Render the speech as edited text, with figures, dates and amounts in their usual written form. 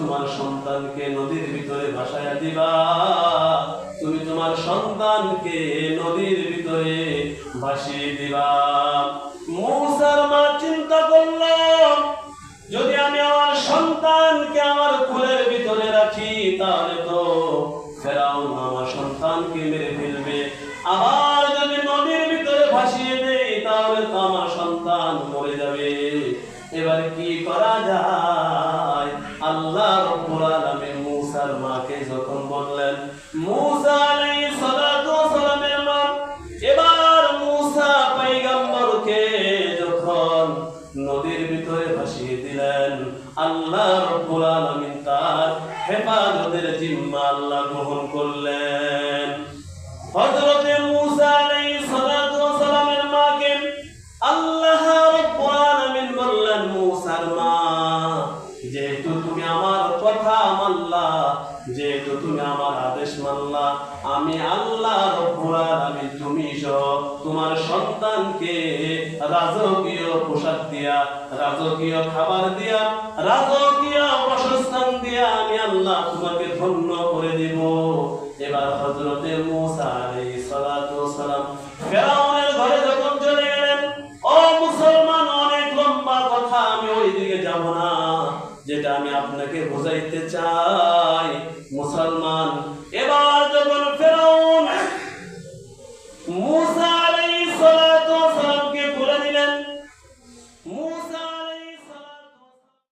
তোমার সন্তানকে নদীর ভিতরে ভাসায়া দিবা, তুমি তোমার সন্তানকে নদীর ভিতরে ভাসিয়ে দিবা। মূসার মা চিন্তা করল, যদি আমি আমার সন্তানকে আমার কোলের ভিতরে রাখি তাহলে তো ফেরাউন আমার সন্তানকে মেরে ফেলবে, আবার যদি নদীর ভিতরে ভাসিয়ে দেই তাহলে তো আমার সন্তান মরে যাবে। এবার কি করা যায়? আল্লাহ রাব্বুল আলামিন মূসার মাকে যখন বললেন, মূসা আলাইহিস সালাতু ওয়াস সালামের মা এবার মূসা পয়গম্বরকে যখন নদীর ভিতরে ভাসিয়ে দিলেন, আল্লাহ রাব্বুল আলামিন তার হেফাজতের জিম্মা আল্লাহ গ্রহণ করলেন। হযরতে মূসা আলাইহিস সালাতু ওয়াস সালামের মাকে আল্লাহ রাব্বুল আলামিন বললেন, মূসার মা, যেহেতু তুমি আমার কথা মানলা, যেহেতু তুমি আমার আদেশ মানলা, আমি আল্লাহ রাব্বুল আলামিন তুমি সহ তোমার সন্তানকে রাজকীয় পোশাক দিয়া, রাজকীয় খাবার দিয়া, রাজকীয় বাসস্থান দিয়া আমি আল্লাহ তোমাকে ধন্য করে দিব। এবার হযরতে মূসা আলাইহিস সালাতু ওয়াস সালাম ফিরআউনের ঘরে যখন চলে গেলেন, ও মুসলমান, অনেক লম্বা কথা, আমি ওইদিকে যাব না। যেটা আমি আপনাকে বোঝাইতে চাই, মুসলমান